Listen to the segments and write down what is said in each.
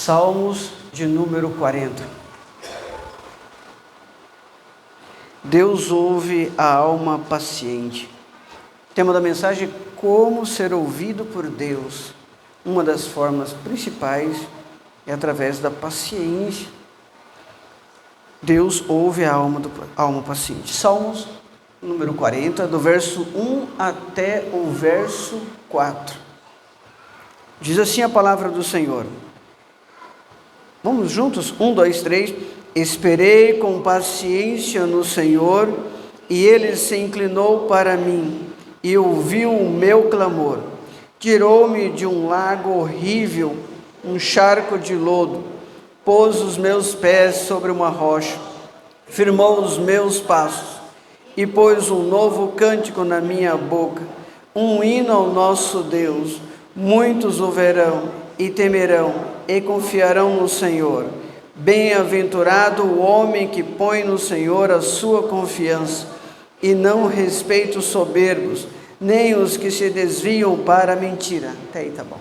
Salmos de número 40. Deus ouve a alma paciente. O tema da mensagem é como ser ouvido por Deus. Uma das formas principais é através da paciência. Deus ouve a alma paciente. Salmos número 40, do verso 1 até o verso 4. Diz assim a palavra do Senhor. Vamos juntos? 1, 2, 3. Esperei com paciência no Senhor, e Ele se inclinou para mim, e ouviu o meu clamor. Tirou-me de um lago horrível, um charco de lodo, pôs os meus pés sobre uma rocha, firmou os meus passos, e pôs um novo cântico na minha boca, um hino ao nosso Deus. Muitos o verão e temerão e confiarão no Senhor. Bem-aventurado o homem que põe no Senhor a sua confiança, e não respeita os soberbos, nem os que se desviam para a mentira. Até aí tá bom.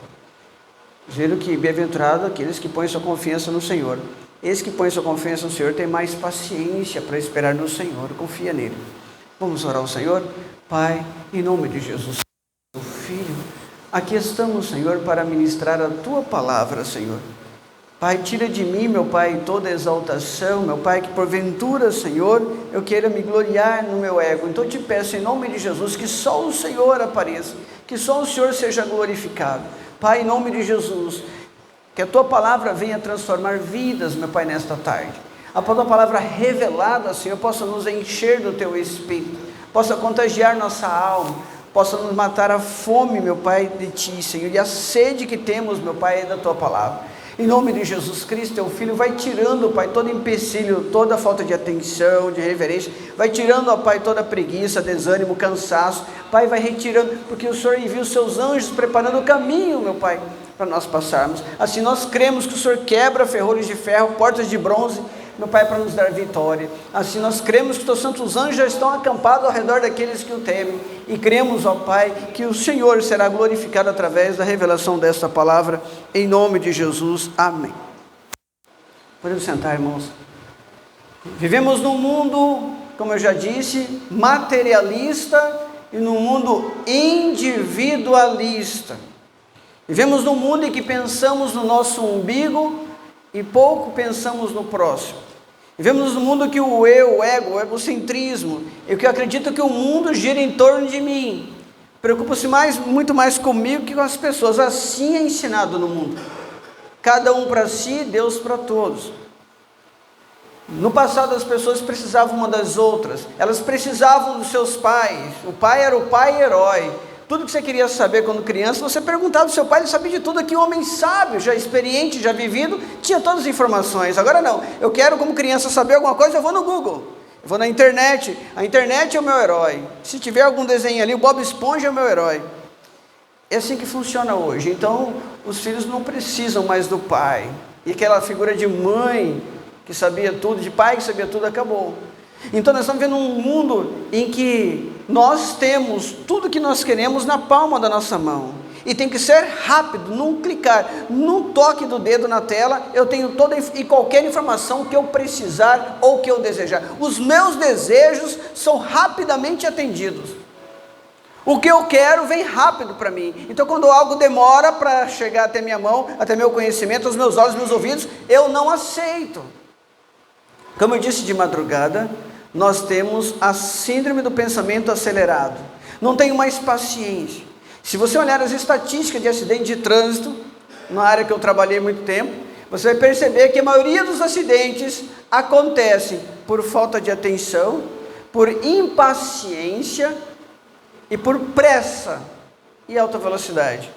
Dizendo que bem-aventurado aqueles que põem sua confiança no Senhor. Esse que põe sua confiança no Senhor tem mais paciência para esperar no Senhor, confia nele. Vamos orar ao Senhor? Pai, em nome de Jesus, Filho, aqui estamos, Senhor, para ministrar a Tua palavra, Senhor. Pai, tira de mim, meu Pai, toda exaltação, meu Pai, que porventura, Senhor, eu queira me gloriar no meu ego. Então eu te peço, em nome de Jesus, que só o Senhor apareça, que só o Senhor seja glorificado. Pai, em nome de Jesus, que a Tua palavra venha transformar vidas, meu Pai, nesta tarde. A Tua palavra revelada, Senhor, possa nos encher do Teu Espírito, possa contagiar nossa alma, possa nos matar a fome, meu Pai, de Ti, Senhor, e a sede que temos, meu Pai, é da Tua palavra. Em nome de Jesus Cristo, Teu Filho, vai tirando, Pai, todo empecilho, toda falta de atenção, de reverência, vai tirando, ó Pai, toda preguiça, desânimo, cansaço, Pai, vai retirando, porque o Senhor envia os Seus anjos preparando o caminho, meu Pai, para nós passarmos. Assim nós cremos que o Senhor quebra ferrolhos de ferro, portas de bronze, meu Pai, para nos dar vitória. Assim nós cremos que os Teus santos anjos já estão acampados ao redor daqueles que o temem, e cremos, ó Pai, que o Senhor será glorificado através da revelação desta palavra, em nome de Jesus, amém. Podemos sentar, irmãos. Vivemos num mundo, como eu já disse, materialista e num mundo individualista. Vivemos num mundo em que pensamos no nosso umbigo e pouco pensamos no próximo. Vivemos num mundo que o eu, o ego, o egocentrismo, eu que acredito que o mundo gira em torno de mim. Preocupa-se muito mais comigo que com as pessoas. Assim é ensinado no mundo. Cada um para si, Deus para todos. No passado as pessoas precisavam uma das outras. Elas precisavam dos seus pais. O pai era o pai herói. Tudo que você queria saber quando criança, você perguntava ao seu pai, ele sabia de tudo. Aqui um homem sábio, já experiente, já vivido, tinha todas as informações. Agora não, eu quero como criança saber alguma coisa, eu vou no Google, eu vou na internet, a internet é o meu herói. Se tiver algum desenho ali, o Bob Esponja é o meu herói. É assim que funciona hoje. Então, os filhos não precisam mais do pai. E aquela figura de mãe que sabia tudo, de pai que sabia tudo, acabou. Então nós estamos vendo um mundo em que nós temos tudo que nós queremos na palma da nossa mão. E tem que ser rápido, num clicar, num toque do dedo na tela, eu tenho toda e qualquer informação que eu precisar ou que eu desejar. Os meus desejos são rapidamente atendidos. O que eu quero vem rápido para mim. Então quando algo demora para chegar até minha mão, até meu conhecimento, aos meus olhos, meus ouvidos, eu não aceito. Como eu disse de madrugada, nós temos a síndrome do pensamento acelerado. Não tenho mais paciência. Se você olhar as estatísticas de acidente de trânsito, na área que eu trabalhei muito tempo, você vai perceber que a maioria dos acidentes acontecem por falta de atenção, por impaciência e por pressa e alta velocidade.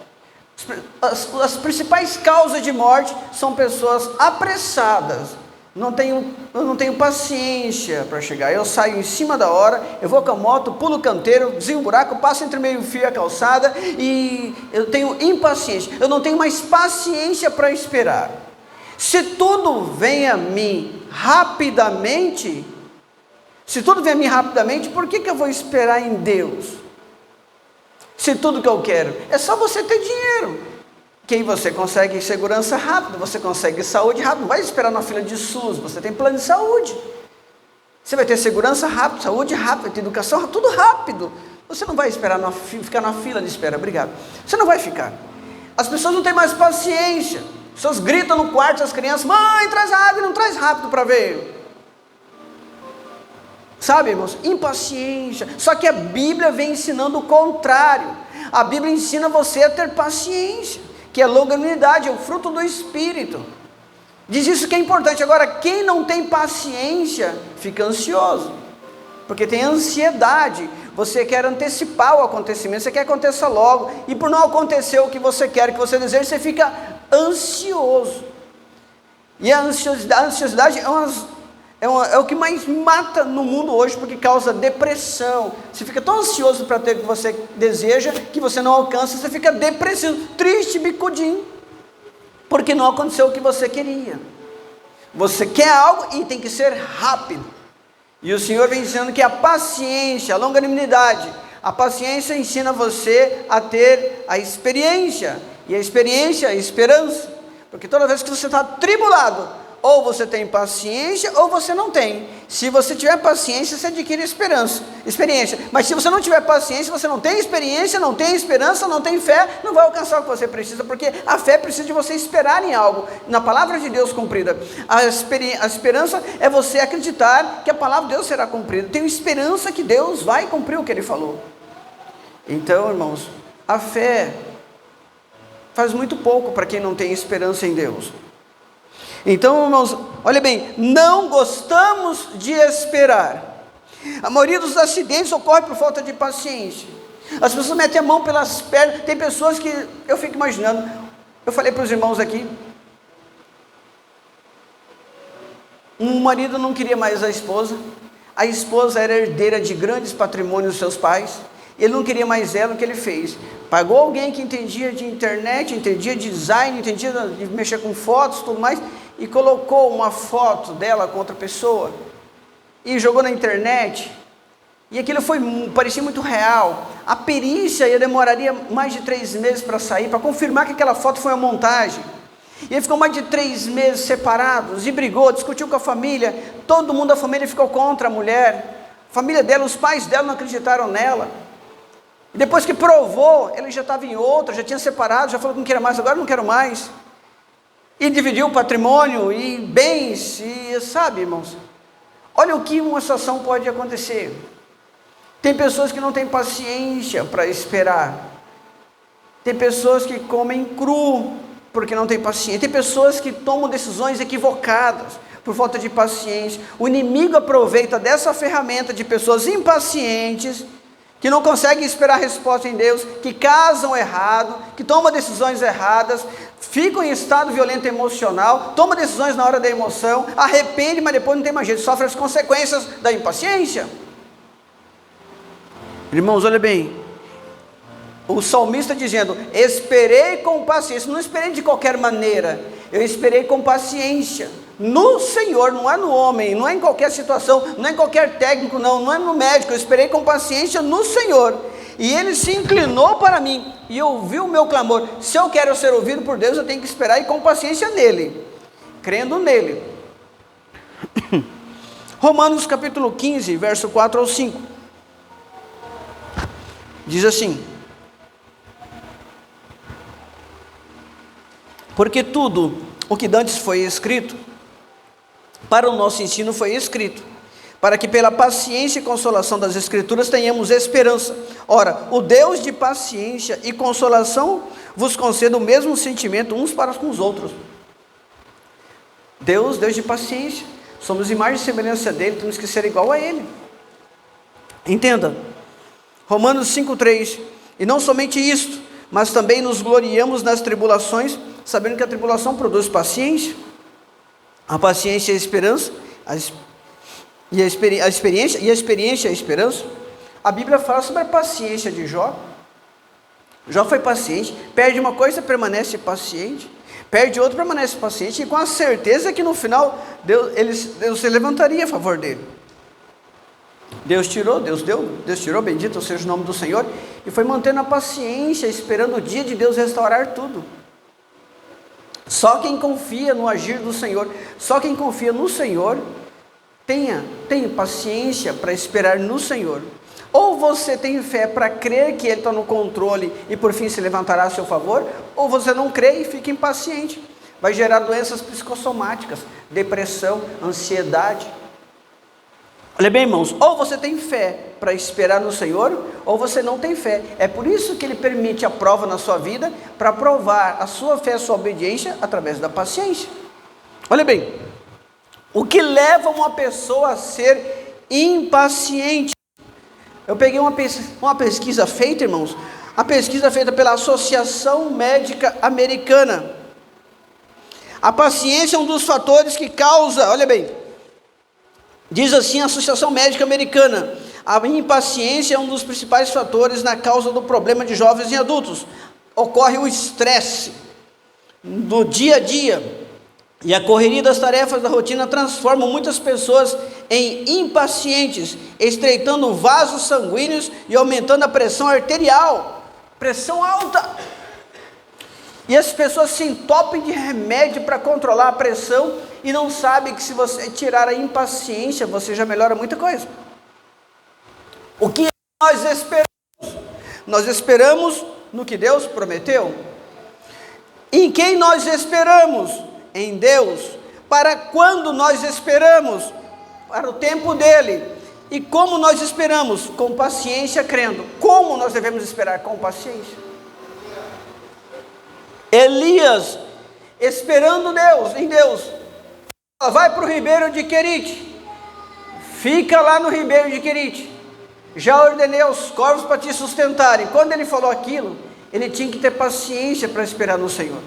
As principais causas de morte são pessoas apressadas. Eu não tenho paciência para chegar. Eu saio em cima da hora, eu vou com a moto, pulo o canteiro, desvio um buraco, passo entre meio fio e a calçada, e eu tenho impaciência. Eu não tenho mais paciência para esperar. Se tudo vem a mim rapidamente, por que eu vou esperar em Deus? Se tudo que eu quero é só você ter dinheiro. que aí você consegue segurança rápido, você consegue saúde rápido, não vai esperar na fila de SUS, você tem plano de saúde. Você vai ter segurança rápido, saúde rápido, vai ter educação, tudo rápido. Você não vai esperar ficar na fila de espera, obrigado. Você não vai ficar. As pessoas não têm mais paciência. As pessoas gritam no quarto, as crianças, mãe, traz água, não traz rápido para ver. Sabe, irmãos, impaciência. Só que a Bíblia vem ensinando o contrário. A Bíblia ensina você a ter paciência, que é longanimidade, é o fruto do Espírito. Diz isso que é importante. Agora, quem não tem paciência, fica ansioso, porque tem ansiedade. Você quer antecipar o acontecimento, você quer que aconteça logo, e por não acontecer o que você quer, o que você deseja, você fica ansioso. E a ansiosidade é o que mais mata no mundo hoje, porque causa depressão. Você fica tão ansioso para ter o que você deseja, que você não alcança, você fica depressivo, triste, bicudinho, porque não aconteceu o que você queria. Você quer algo e tem que ser rápido. E o Senhor vem ensinando que a paciência, a longanimidade, a paciência ensina você a ter a experiência, e a experiência é a esperança, porque toda vez que você está tribulado, ou você tem paciência, ou você não tem. Se você tiver paciência, você adquire experiência. Mas se você não tiver paciência, você não tem experiência, não tem esperança, não tem fé, não vai alcançar o que você precisa, porque a fé precisa de você esperar em algo, na palavra de Deus cumprida. A esperança é você acreditar que a palavra de Deus será cumprida. Tenho esperança que Deus vai cumprir o que Ele falou. Então, irmãos, a fé faz muito pouco para quem não tem esperança em Deus. Então, irmãos, olha bem, não gostamos de esperar. A maioria dos acidentes ocorre por falta de paciência. As pessoas metem a mão pelas pernas. Tem pessoas que, eu fico imaginando, eu falei para os irmãos aqui, um marido não queria mais a esposa era herdeira de grandes patrimônios dos seus pais, ele não queria mais ela. O que ele fez? Pagou alguém que entendia de internet, entendia de design, entendia de mexer com fotos, tudo mais, e colocou uma foto dela com outra pessoa, e jogou na internet, e aquilo parecia muito real. A perícia demoraria mais de 3 meses para sair, para confirmar que aquela foto foi uma montagem, e ele ficou mais de 3 meses separados, e brigou, discutiu com a família, todo mundo da família ficou contra a mulher, a família dela, os pais dela não acreditaram nela, e depois que provou, ele já estava em outra, já tinha separado, já falou que não queria mais, agora não quero mais, e dividiu o patrimônio e bens, e sabe, irmãos, olha o que uma situação pode acontecer. Tem pessoas que não têm paciência para esperar, tem pessoas que comem cru, porque não têm paciência, tem pessoas que tomam decisões equivocadas, por falta de paciência. O inimigo aproveita dessa ferramenta de pessoas impacientes, que não conseguem esperar a resposta em Deus, que casam errado, que tomam decisões erradas, ficam em estado violento emocional, tomam decisões na hora da emoção, arrepende, mas depois não tem mais jeito, sofre as consequências da impaciência. Irmãos, olha bem, o salmista dizendo, esperei com paciência, não esperei de qualquer maneira, eu esperei com paciência, no Senhor, não é no homem, não é em qualquer situação, não é em qualquer técnico, não é no médico, eu esperei com paciência no Senhor, e Ele se inclinou para mim, e ouviu o meu clamor. Se eu quero ser ouvido por Deus, eu tenho que esperar e com paciência nele, crendo nele. Romanos capítulo 15, verso 4 ao 5, diz assim, porque tudo o que dantes foi escrito, para o nosso ensino foi escrito, para que pela paciência e consolação das Escrituras tenhamos esperança. Ora, o Deus de paciência e consolação vos conceda o mesmo sentimento uns para com os outros. Deus de paciência, somos imagem e semelhança dele, temos que ser igual a ele. Entenda, Romanos 5,3, e não somente isto, mas também nos gloriamos nas tribulações, sabendo que a tribulação produz paciência, a paciência é a esperança, a experiência é a esperança. A Bíblia fala sobre a paciência de Jó. Jó foi paciente, perde uma coisa, permanece paciente, perde outra, permanece paciente, e com a certeza que no final Deus se levantaria a favor dele. Deus tirou, Deus deu, Deus tirou, bendito seja o nome do Senhor, e foi mantendo a paciência, esperando o dia de Deus restaurar tudo. Só quem confia no agir do Senhor, só quem confia no Senhor, tenha paciência para esperar no Senhor. Ou você tem fé para crer que Ele está no controle e por fim se levantará a seu favor, ou você não crê e fica impaciente. Vai gerar doenças psicossomáticas, depressão, ansiedade. Olha bem, irmãos, ou você tem fé para esperar no Senhor, ou você não tem fé. É por isso que Ele permite a prova na sua vida, para provar a sua fé, a sua obediência, através da paciência. Olha bem, o que leva uma pessoa a ser impaciente? Eu peguei uma pesquisa feita, irmãos, a pesquisa feita pela Associação Médica Americana. A paciência é um dos fatores que causa, olha bem, diz assim a Associação Médica Americana, a impaciência é um dos principais fatores na causa do problema de jovens e adultos. Ocorre o estresse do dia a dia, e a correria das tarefas da rotina transformam muitas pessoas em impacientes, estreitando vasos sanguíneos e aumentando a pressão arterial, pressão alta. E as pessoas se entopem de remédio para controlar a pressão e não sabem que se você tirar a impaciência, você já melhora muita coisa. O que nós esperamos? Nós esperamos no que Deus prometeu. Em quem nós esperamos? Em Deus. Para quando nós esperamos? Para o tempo dele. E como nós esperamos? Com paciência, crendo. Como nós devemos esperar? Com paciência. Elias, esperando Deus, em Deus, vai para o ribeiro de Querite, fica lá no ribeiro de Querite, já ordenei aos corvos para te sustentarem. Quando ele falou aquilo, ele tinha que ter paciência para esperar no Senhor,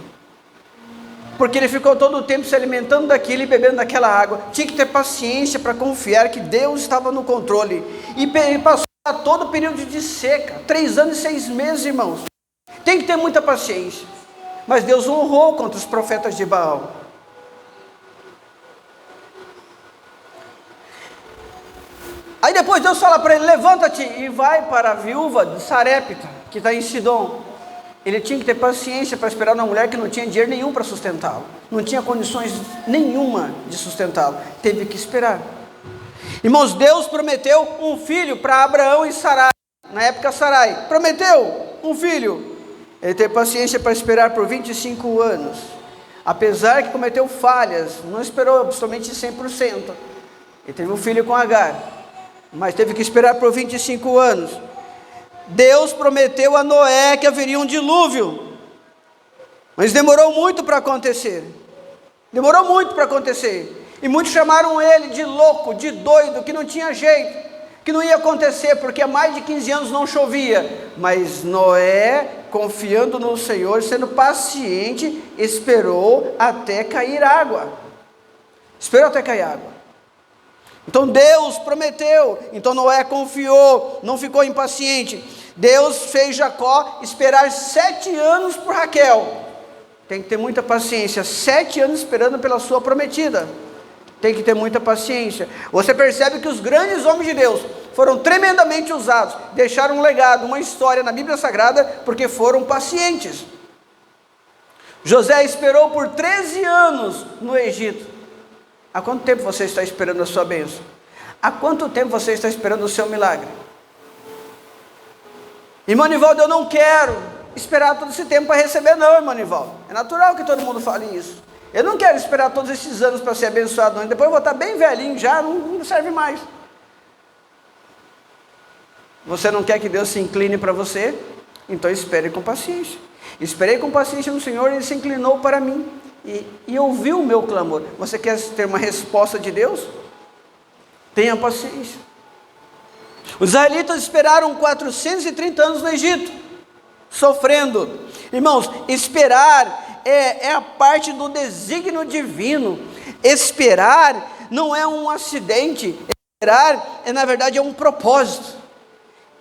porque ele ficou todo o tempo se alimentando daquilo e bebendo daquela água. Tinha que ter paciência para confiar que Deus estava no controle, e passou todo o período de seca, 3 anos e 6 meses, irmãos. Tem que ter muita paciência. Mas Deus honrou contra os profetas de Baal. Aí depois Deus fala para ele: levanta-te e vai para a viúva de Sarepta, que está em Sidom. Ele tinha que ter paciência para esperar uma mulher que não tinha dinheiro nenhum para sustentá-lo, não tinha condições nenhuma de sustentá-lo, teve que esperar. Irmãos, Deus prometeu um filho para Abraão e Sarai, na época Sarai, prometeu um filho. Ele teve paciência para esperar por 25 anos, apesar que cometeu falhas, não esperou absolutamente 100%. Ele teve um filho com Agar, mas teve que esperar por 25 anos. Deus prometeu a Noé que haveria um dilúvio, mas demorou muito para acontecer. Demorou muito para acontecer. E muitos chamaram ele de louco, de doido, que não tinha jeito, que não ia acontecer, porque há mais de 15 anos não chovia. Mas Noé, confiando no Senhor, sendo paciente, esperou até cair água. Esperou até cair água. Então Deus prometeu, então Noé confiou, não ficou impaciente. Deus fez Jacó esperar 7 anos por Raquel. Tem que ter muita paciência, 7 anos esperando pela sua prometida. Tem que ter muita paciência. Você percebe que os grandes homens de Deus foram tremendamente usados, deixaram um legado, uma história na Bíblia Sagrada, porque foram pacientes. José esperou por 13 anos no Egito. Há quanto tempo você está esperando a sua bênção? Há quanto tempo você está esperando o seu milagre? Irmão Nivaldo, eu não quero esperar todo esse tempo para receber, não, irmão Nivaldo. É natural que todo mundo fale isso. Eu não quero esperar todos esses anos para ser abençoado, não. Depois eu vou estar bem velhinho já, não serve mais. Você não quer que Deus se incline para você? Então espere com paciência. Esperei com paciência no Senhor e Ele se inclinou para mim e ouviu o meu clamor. Você quer ter uma resposta de Deus? Tenha paciência. Os israelitas esperaram 430 anos no Egito, sofrendo. Irmãos, esperar é a parte do desígnio divino. Esperar não é um acidente. Esperar, na verdade, é um propósito.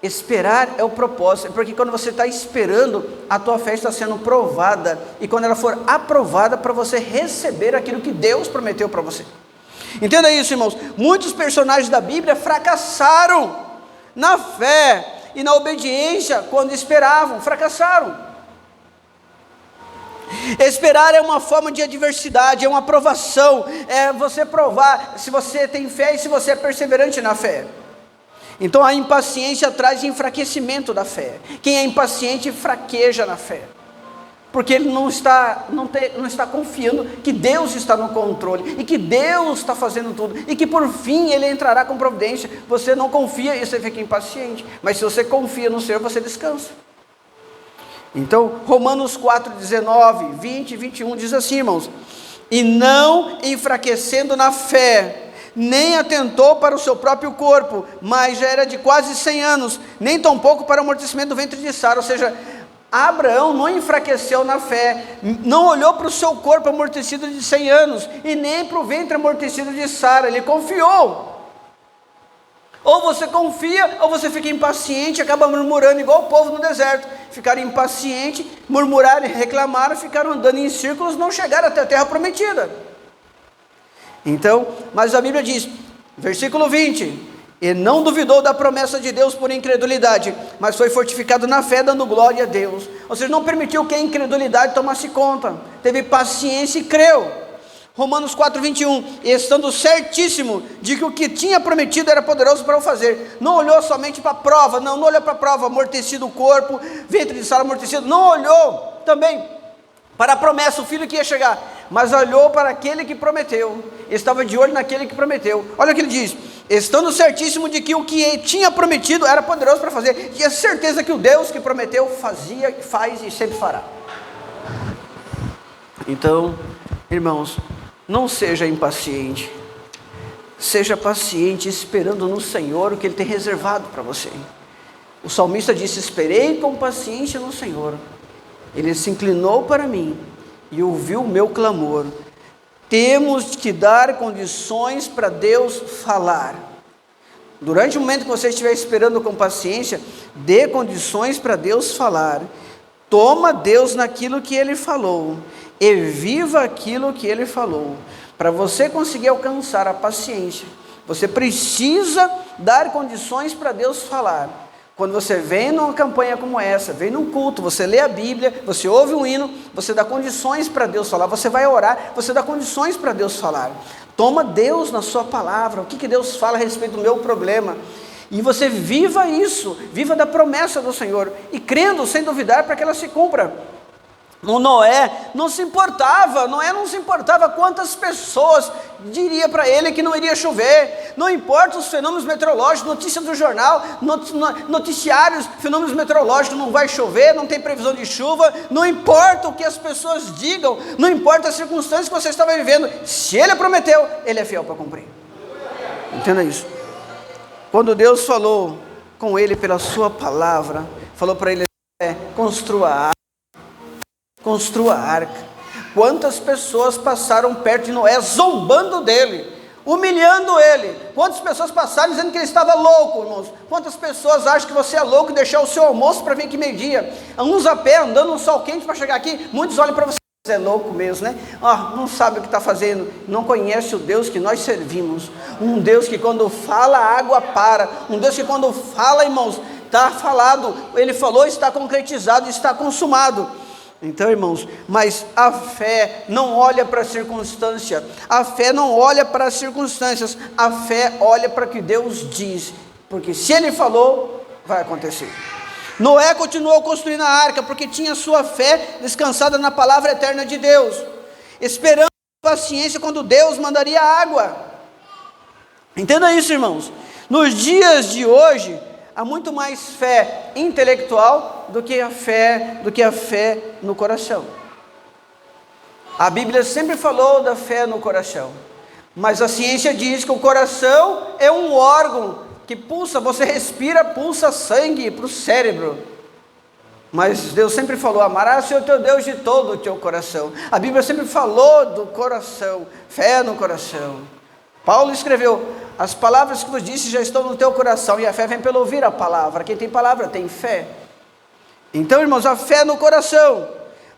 Esperar é o propósito, porque quando você está esperando, a tua fé está sendo provada, e quando ela for aprovada, para você receber aquilo que Deus prometeu para você. Entenda isso, irmãos. Muitos personagens da Bíblia fracassaram na fé e na obediência quando esperavam, fracassaram. Esperar é uma forma de adversidade, é uma provação, é você provar se você tem fé e se você é perseverante na fé. Então a impaciência traz enfraquecimento da fé. Quem é impaciente fraqueja na fé, porque ele não está confiando que Deus está no controle, e que Deus está fazendo tudo, e que por fim Ele entrará com providência. Você não confia e você fica impaciente, mas se você confia no Senhor, você descansa. Então, Romanos 4, 19, 20 e 21 diz assim, irmãos: e não enfraquecendo na fé, nem atentou para o seu próprio corpo, mas já era de quase 100 anos, nem tampouco para o amortecimento do ventre de Sara. Ou seja, Abraão não enfraqueceu na fé, não olhou para o seu corpo amortecido de 100 anos, e nem para o ventre amortecido de Sara. Ele confiou. Ou você confia, ou você fica impaciente, acaba murmurando, igual o povo no deserto. Ficaram impacientes, murmuraram e reclamaram, ficaram andando em círculos, não chegaram até a terra prometida. Então, mas a Bíblia diz, versículo 20: e não duvidou da promessa de Deus por incredulidade, mas foi fortificado na fé, dando glória a Deus. Ou seja, não permitiu que a incredulidade tomasse conta, teve paciência e creu. Romanos 4, 21, estando certíssimo de que o que tinha prometido era poderoso para o fazer. Não olhou somente para a prova, não olhou para a prova, amortecido o corpo, ventre de Sara amortecido, não olhou também para a promessa, o filho que ia chegar, mas olhou para aquele que prometeu, estava de olho naquele que prometeu. Olha o que ele diz: estando certíssimo de que o que tinha prometido era poderoso para fazer. Tinha certeza que o Deus que prometeu fazia, faz e sempre fará. Então, irmãos, não seja impaciente, seja paciente, esperando no Senhor o que Ele tem reservado para você. O salmista disse: esperei com paciência no Senhor, Ele se inclinou para mim e ouviu o meu clamor. Temos que dar condições para Deus falar. Durante o momento que você estiver esperando com paciência, dê condições para Deus falar. Toma Deus naquilo que Ele falou, e viva aquilo que Ele falou. Para você conseguir alcançar a paciência, você precisa dar condições para Deus falar. Quando você vem numa campanha como essa, vem num culto, você lê a Bíblia, você ouve um hino, você dá condições para Deus falar. Você vai orar, você dá condições para Deus falar. Toma Deus na sua palavra. O que Deus fala a respeito do meu problema? E você viva isso, viva da promessa do Senhor, e crendo sem duvidar para que ela se cumpra. Noé não se importava quantas pessoas diria para ele que não iria chover. Não importa os fenômenos meteorológicos, notícia do jornal, noticiários, fenômenos meteorológicos, não vai chover, não tem previsão de chuva. Não importa o que as pessoas digam, não importa as circunstâncias que você estava vivendo, se Ele prometeu, Ele é fiel para cumprir. Entenda isso. Quando Deus falou com ele pela sua palavra, falou para ele: construa a arca. Quantas pessoas passaram perto de Noé, zombando dele, humilhando ele? Quantas pessoas passaram dizendo que ele estava louco, irmãos? Quantas pessoas acham que você é louco e deixar o seu almoço para vir aqui meio-dia? Uns a pé, andando no sol quente para chegar aqui, muitos olham para você: é louco mesmo, né? Não sabe o que está fazendo, não conhece o Deus que nós servimos. Um Deus que quando fala a água para, um Deus que quando fala, irmãos, está falado, Ele falou, está concretizado, está consumado. Então, irmãos, mas a fé não olha para a circunstância, a fé não olha para as circunstâncias, a fé olha para o que Deus diz, porque se Ele falou, vai acontecer. Noé continuou construindo a arca, porque tinha sua fé descansada na palavra eterna de Deus, esperando com paciência quando Deus mandaria água. Entenda isso, irmãos. Nos dias de hoje, há muito mais fé intelectual do que a fé no coração. A Bíblia sempre falou da fé no coração, mas a ciência diz que o coração é um órgão que pulsa, você respira, pulsa sangue para o cérebro. Mas Deus sempre falou: amarás o Senhor teu Deus de todo o teu coração. A Bíblia sempre falou do coração, fé no coração. Paulo escreveu: as palavras que vos disse já estão no teu coração, e a fé vem pelo ouvir a palavra. Quem tem palavra tem fé. Então, irmãos, a fé no coração.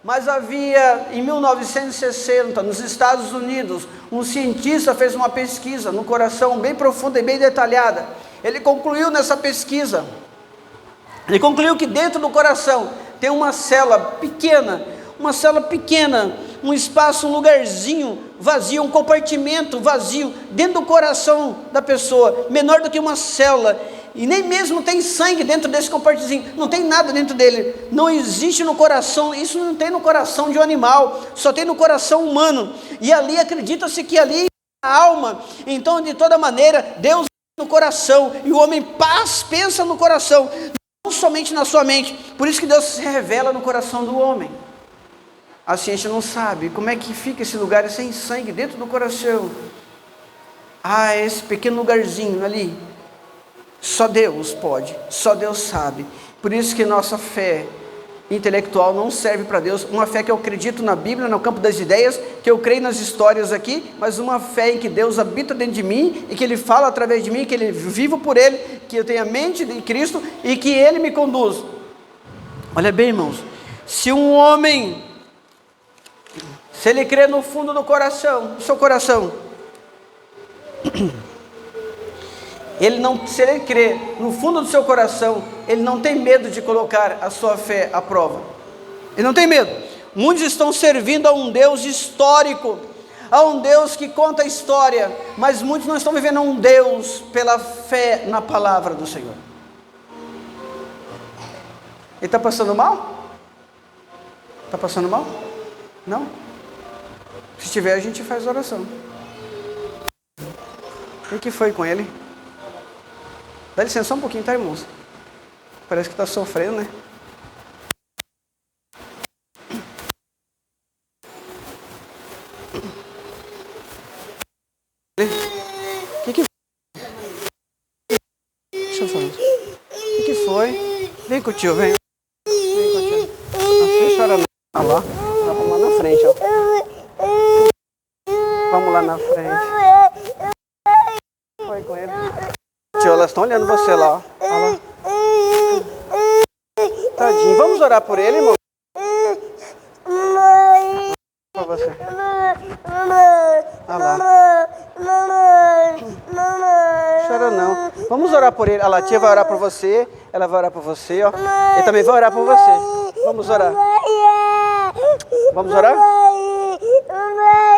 Mas havia, em 1960, nos Estados Unidos, um cientista fez uma pesquisa no coração bem profunda e bem detalhada. Ele concluiu nessa pesquisa, ele concluiu que dentro do coração tem uma célula pequena, uma célula pequena, um espaço, um lugarzinho vazio, um compartimento vazio dentro do coração da pessoa, menor do que uma célula, e nem mesmo tem sangue dentro desse compartimentozinho, não tem nada dentro dele, não existe no coração, isso não tem no coração de um animal, só tem no coração humano, e ali acredita-se que ali é a alma. Então, de toda maneira, Deus no coração, e o homem pensa no coração, não somente na sua mente. Por isso que Deus se revela no coração do homem. A ciência não sabe como é que fica esse lugar sem sangue dentro do coração. Esse pequeno lugarzinho ali, só Deus pode, só Deus sabe. Por isso que nossa fé intelectual não serve para Deus, uma fé que eu acredito na Bíblia, no campo das ideias, que eu creio nas histórias aqui, mas uma fé em que Deus habita dentro de mim, e que Ele fala através de mim, que Ele vivo por Ele, que eu tenho a mente de Cristo, e que Ele me conduz. Olha bem, irmãos, se um homem, se ele crê no fundo do coração, do seu coração, se ele crê no fundo do seu coração, ele não tem medo de colocar a sua fé à prova. Ele não tem medo. Muitos estão servindo a um Deus histórico, a um Deus que conta a história, mas muitos não estão vivendo a um Deus pela fé na palavra do Senhor. Ele está passando mal? Está passando mal? Não? Se tiver, a gente faz oração. O que foi com ele? Dá licença só um pouquinho, tá, irmãos? Parece que está sofrendo, né? O que foi? Deixa eu falar. O que foi? Vem com o tio, vem. Vem com o tio. Não chora não. Olha lá. Vamos lá na frente, ó. Vamos lá na frente. Foi com ele. Tio, elas estão olhando você lá, ó. Olha lá. Tadinho. Vamos orar por ele, irmão? Para você. Olha lá. Chora não. Vamos orar por ele. Olha lá, a tia vai orar por você. Ela vai orar por você, ó. Ele também vai orar por você. Vamos orar. Vamos orar?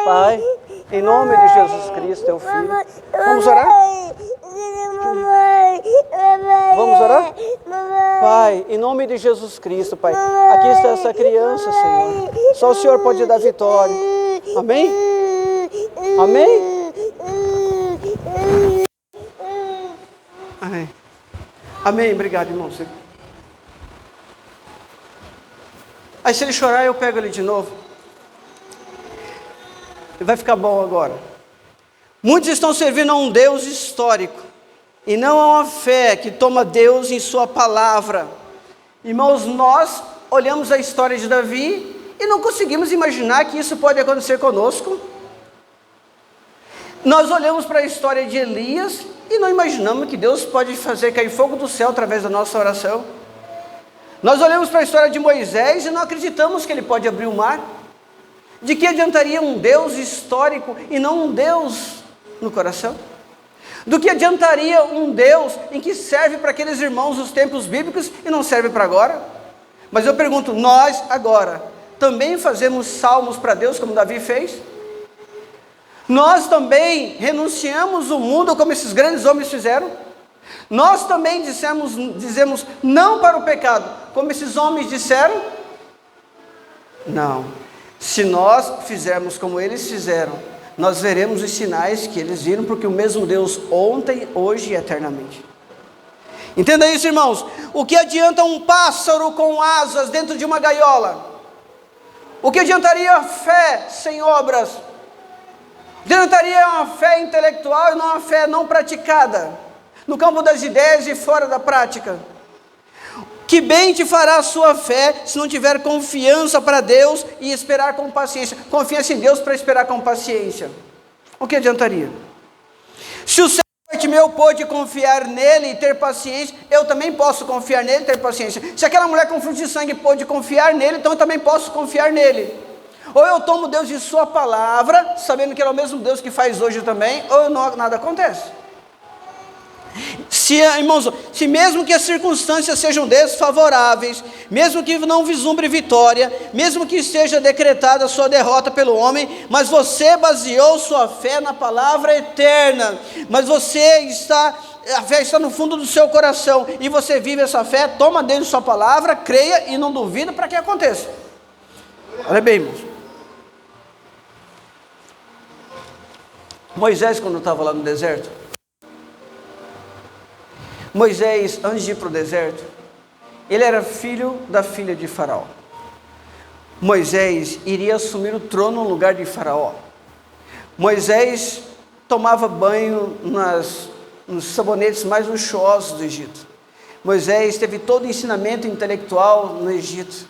Pai, em nome de Jesus Cristo, teu filho. Vamos orar? Vamos orar? Pai, em nome de Jesus Cristo, Pai. Aqui está essa criança, Senhor. Só o Senhor pode dar vitória. Amém? Amém? Amém. Amém. Obrigado, irmão. Aí se ele chorar, eu pego ele de novo. Vai ficar bom agora. Muitos estão servindo a um Deus histórico e não a uma fé que toma Deus em sua palavra. Irmãos, nós olhamos a história de Davi e não conseguimos imaginar que isso pode acontecer conosco. Nós olhamos para a história de Elias e não imaginamos que Deus pode fazer cair fogo do céu através da nossa oração. Nós olhamos para a história de Moisés e não acreditamos que ele pode abrir o mar. De que adiantaria um Deus histórico e não um Deus no coração? Do que adiantaria um Deus em que serve para aqueles irmãos dos tempos bíblicos e não serve para agora? Mas eu pergunto, nós agora também fazemos salmos para Deus como Davi fez? Nós também renunciamos o mundo como esses grandes homens fizeram? Nós também dizemos não para o pecado como esses homens disseram? Não. Se nós fizermos como eles fizeram, nós veremos os sinais que eles viram, porque o mesmo Deus ontem, hoje e eternamente. Entenda isso, irmãos. O que adianta um pássaro com asas dentro de uma gaiola? O que adiantaria a fé sem obras? Adiantaria uma fé intelectual e não uma fé não praticada, no campo das ideias e fora da prática? Que bem te fará a sua fé se não tiver confiança para Deus e esperar com paciência. Confiança em Deus para esperar com paciência. O que adiantaria? Se o servo meu pôde confiar nele e ter paciência, eu também posso confiar nele e ter paciência. Se aquela mulher com fluxo de sangue pôde confiar nele, então eu também posso confiar nele. Ou eu tomo Deus de sua palavra, sabendo que ele é o mesmo Deus que faz hoje também, ou nada acontece. Irmãos, se mesmo que as circunstâncias sejam desfavoráveis, mesmo que não vislumbre vitória, mesmo que seja decretada a sua derrota pelo homem, mas você baseou sua fé na palavra eterna, mas a fé está no fundo do seu coração, e você vive essa fé, toma dentro de sua palavra, creia e não duvida para que aconteça. Olha bem, irmãos. Moisés, quando estava lá no deserto, Moisés, antes de ir para o deserto, ele era filho da filha de Faraó. Moisés iria assumir o trono no lugar de Faraó. Moisés tomava banho nos sabonetes mais luxuosos do Egito. Moisés teve todo o ensinamento intelectual no Egito.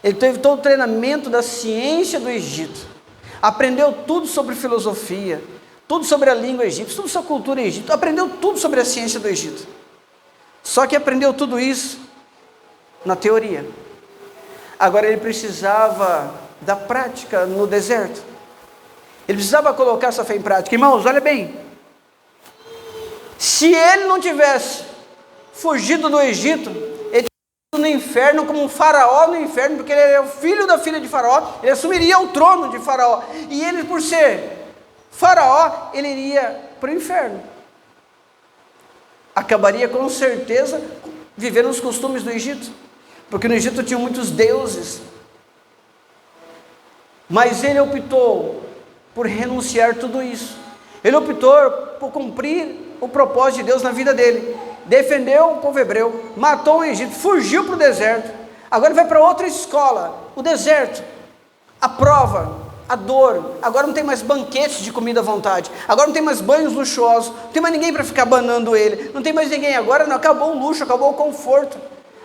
Ele teve todo o treinamento da ciência do Egito. Aprendeu tudo sobre filosofia, tudo sobre a língua egípcia, tudo sobre a cultura egípcia, aprendeu tudo sobre a ciência do Egito. Só que aprendeu tudo isso na teoria. Agora ele precisava da prática no deserto. Ele precisava colocar essa fé em prática. Irmãos, olha bem. Se ele não tivesse fugido do Egito, ele teria ido no inferno como um faraó no inferno, porque ele era o filho da filha de Faraó, ele assumiria o trono de Faraó. E ele, por ser Faraó, ele iria para o inferno. Acabaria com certeza vivendo os costumes do Egito, porque no Egito tinham muitos deuses. Mas ele optou por renunciar tudo isso. Ele optou por cumprir o propósito de Deus na vida dele. Defendeu o povo hebreu, matou o Egito, fugiu para o deserto. Agora ele vai para outra escola, o deserto, a prova, a dor. Agora não tem mais banquetes de comida à vontade, agora não tem mais banhos luxuosos, não tem mais ninguém para ficar banando ele, não tem mais ninguém, agora não, acabou o luxo, acabou o conforto.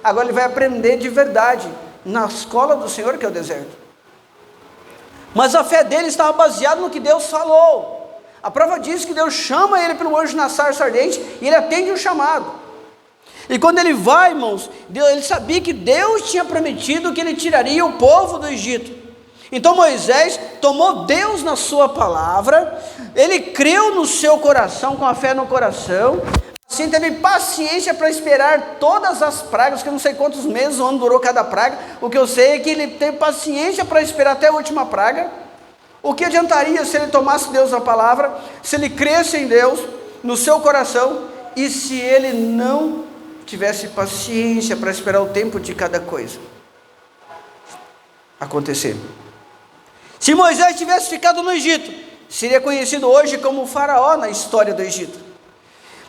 Agora ele vai aprender de verdade na escola do Senhor, que é o deserto. Mas a fé dele estava baseada no que Deus falou. A prova diz que Deus chama ele pelo anjo na sarça ardente, e ele atende o chamado. E quando ele vai, irmãos, ele sabia que Deus tinha prometido que ele tiraria o povo do Egito. Então Moisés tomou Deus na sua palavra, ele creu no seu coração, com a fé no coração, assim teve paciência para esperar todas as pragas, que eu não sei quantos meses ou anos durou cada praga. O que eu sei é que ele teve paciência para esperar até a última praga. O que adiantaria se ele tomasse Deus na palavra, se ele cresce em Deus, no seu coração, e se ele não tivesse paciência para esperar o tempo de cada coisa acontecer? Se Moisés tivesse ficado no Egito, seria conhecido hoje como Faraó na história do Egito.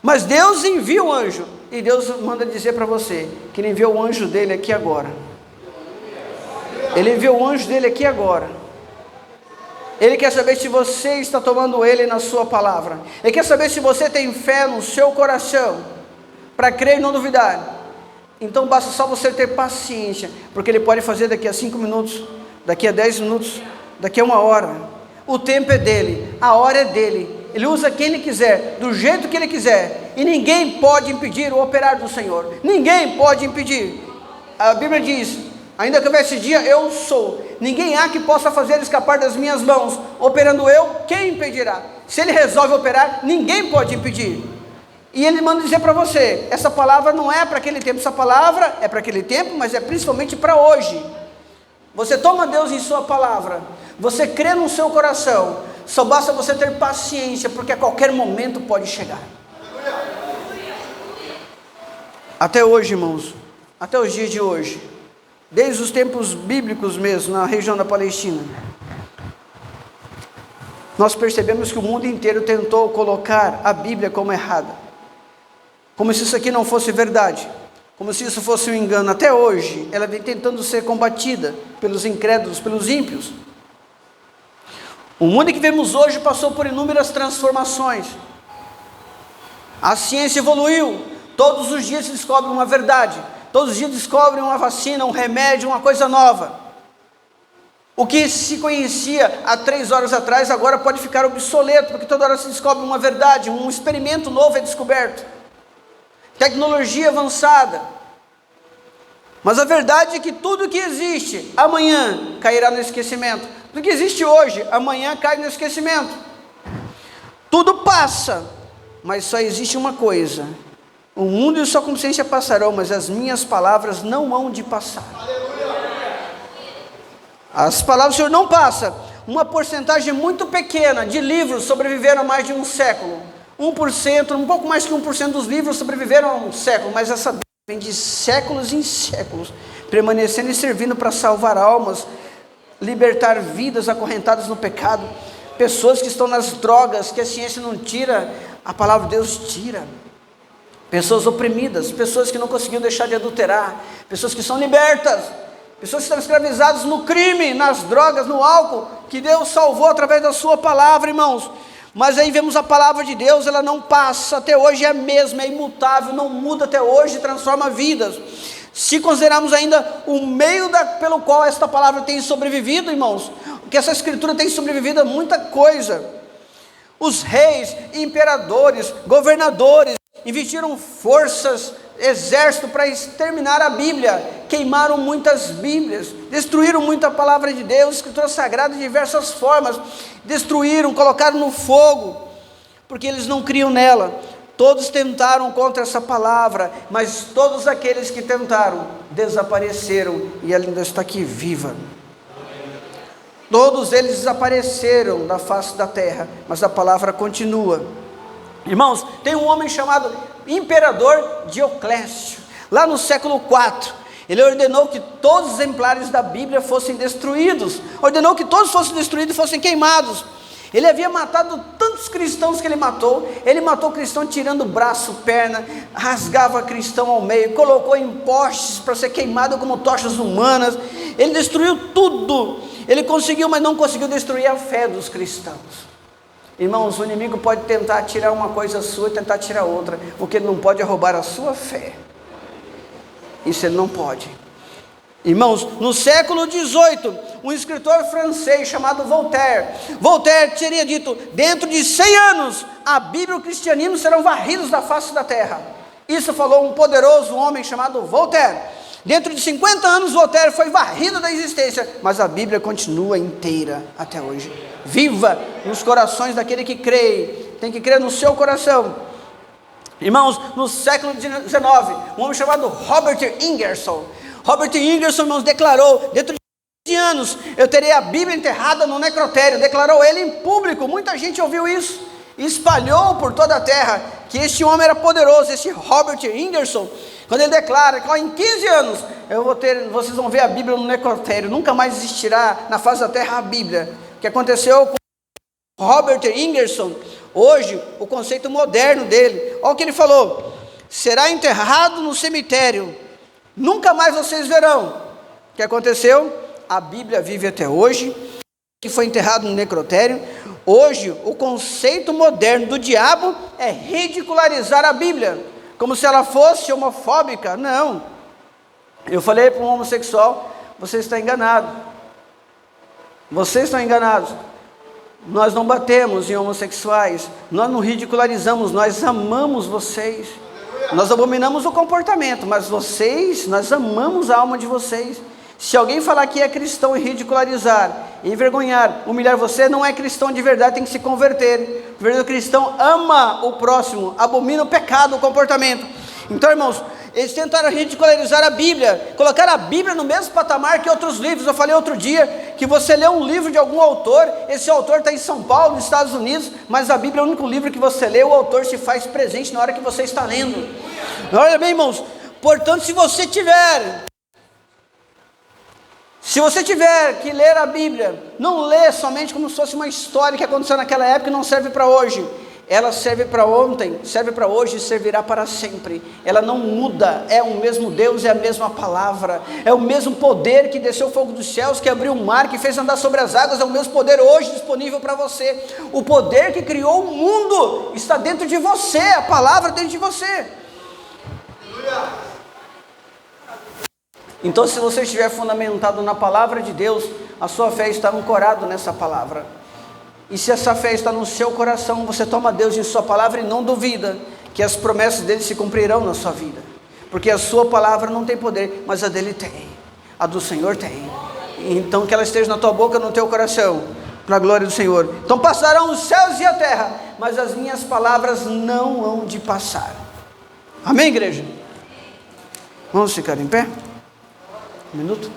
Mas Deus envia um anjo, e Deus manda dizer para você, que ele enviou o anjo dele aqui agora. Ele enviou o anjo dele aqui agora. Ele quer saber se você está tomando ele na sua palavra. Ele quer saber se você tem fé no seu coração, para crer e não duvidar. Então basta só você ter paciência, porque ele pode fazer daqui a 5 minutos, daqui a 10 minutos, daqui a 1 hora. O tempo é dele, a hora é dele. Ele usa quem ele quiser, do jeito que ele quiser, e ninguém pode impedir o operar do Senhor. Ninguém pode impedir. A Bíblia diz: ainda que houvesse dia, eu sou. Ninguém há que possa fazer escapar das minhas mãos. Operando eu, quem impedirá? Se ele resolve operar, ninguém pode impedir. E ele manda dizer para você, essa palavra não é para aquele tempo, essa palavra é para aquele tempo, mas é principalmente para hoje. Você toma Deus em sua palavra, você crê no seu coração, só basta você ter paciência, porque a qualquer momento pode chegar. Até hoje, irmãos, até os dias de hoje, desde os tempos bíblicos mesmo, na região da Palestina, nós percebemos que o mundo inteiro tentou colocar a Bíblia como errada, como se isso aqui não fosse verdade, como se isso fosse um engano. Até hoje, ela vem tentando ser combatida pelos incrédulos, pelos ímpios. O mundo que vemos hoje passou por inúmeras transformações. A ciência evoluiu, todos os dias se descobre uma verdade, todos os dias descobrem uma vacina, um remédio, uma coisa nova. O que se conhecia há 3 horas atrás, agora pode ficar obsoleto, porque toda hora se descobre uma verdade, um experimento novo é descoberto. Tecnologia avançada. Mas a verdade é que tudo que existe, amanhã cairá no esquecimento. Tudo que existe hoje, amanhã cai no esquecimento. Tudo passa, mas só existe uma coisa, O mundo e sua consciência passarão, mas as minhas palavras não hão de passar. As palavras do Senhor não passam. Uma porcentagem muito pequena de livros sobreviveram a mais de um século. 1%, um pouco mais que 1% dos livros sobreviveram a um século, mas essa Bíblia vem de séculos em séculos, permanecendo e servindo para salvar almas, libertar vidas acorrentadas no pecado, pessoas que estão nas drogas, que a ciência não tira, a palavra de Deus tira. Pessoas oprimidas, pessoas que não conseguiram deixar de adulterar, pessoas que são libertas, pessoas que estão escravizadas no crime, nas drogas, no álcool, que Deus salvou através da sua palavra, irmãos. Mas aí vemos a palavra de Deus, ela não passa, até hoje é a mesma, é imutável, não muda até hoje, transforma vidas. Se considerarmos ainda o meio pelo qual esta palavra tem sobrevivido, irmãos, que essa escritura tem sobrevivido a muita coisa. Os reis, imperadores, governadores, investiram forças, exército para exterminar a Bíblia, queimaram muitas Bíblias, destruíram muita palavra de Deus, escritura sagrada de diversas formas, destruíram, colocaram no fogo, porque eles não criam nela. Todos tentaram contra essa palavra, mas todos aqueles que tentaram, desapareceram, e ela ainda está aqui viva. Todos eles desapareceram da face da terra, mas a palavra continua. Irmãos, tem um homem chamado Imperador Dioclésio, lá no século IV, ele ordenou que todos os exemplares da Bíblia fossem destruídos, ordenou que todos fossem destruídos e fossem queimados. Ele havia matado tantos cristãos que ele matou cristão tirando braço, perna, rasgava cristão ao meio, colocou em postes para ser queimado como tochas humanas, ele destruiu tudo, ele conseguiu, mas não conseguiu destruir a fé dos cristãos. Irmãos, o inimigo pode tentar tirar uma coisa sua e tentar tirar outra, o que ele não pode é roubar a sua fé, isso ele não pode. Irmãos, no século XVIII, um escritor francês chamado Voltaire teria dito: dentro de 100 anos, a Bíblia e o cristianismo serão varridos da face da terra. Isso falou um poderoso homem chamado Voltaire. Dentro de 50 anos, Voltaire foi varrido da existência, mas a Bíblia continua inteira até hoje, viva nos corações daquele que crê, tem que crer no seu coração. Irmãos, no século XIX, um homem chamado Robert Ingersoll, irmãos, declarou: dentro de anos eu terei a Bíblia enterrada no necrotério. Declarou ele em público, muita gente ouviu isso, espalhou por toda a terra que este homem era poderoso, este Robert Ingersoll. Quando ele declara que em 15 anos vocês vão ver a Bíblia no necrotério, nunca mais existirá na face da terra a Bíblia. O que aconteceu com Robert Ingersoll, hoje, o conceito moderno dele, olha o que ele falou: será enterrado no cemitério, nunca mais vocês verão. O que aconteceu? A Bíblia vive até hoje, que foi enterrado no necrotério. Hoje, o conceito moderno do diabo é ridicularizar a Bíblia, como se ela fosse homofóbica. Não, eu falei para um homossexual: você está enganado, vocês estão enganados, nós não batemos em homossexuais, nós não ridicularizamos, nós amamos vocês, nós abominamos o comportamento, mas vocês, nós amamos a alma de vocês. Se alguém falar que é cristão e ridicularizar, envergonhar, humilhar você, não é cristão de verdade, tem que se converter. O verdadeiro cristão ama o próximo, abomina o pecado, o comportamento. Então, irmãos, eles tentaram ridicularizar a Bíblia, colocar a Bíblia no mesmo patamar que outros livros. Eu falei outro dia que você lê um livro de algum autor, esse autor está em São Paulo, nos Estados Unidos, mas a Bíblia é o único livro que você lê, o autor se faz presente na hora que você está lendo. Olha bem, irmãos, portanto, se você tiver que ler a Bíblia, não lê somente como se fosse uma história que aconteceu naquela época e não serve para hoje. Ela serve para ontem, serve para hoje e servirá para sempre. Ela não muda, é o mesmo Deus, é a mesma palavra, é o mesmo poder que desceu o fogo dos céus, que abriu o mar, que fez andar sobre as águas, é o mesmo poder hoje disponível para você. O poder que criou o mundo está dentro de você, a palavra dentro de você. Então, se você estiver fundamentado na palavra de Deus, a sua fé está ancorada nessa palavra. E se essa fé está no seu coração, você toma Deus em sua palavra e não duvida que as promessas dele se cumprirão na sua vida. Porque a sua palavra não tem poder, mas a dele tem. A do Senhor tem. Então que ela esteja na tua boca, no teu coração, para a glória do Senhor. Então passarão os céus e a terra, mas as minhas palavras não hão de passar. Amém, igreja? Vamos ficar em pé? Um minuto.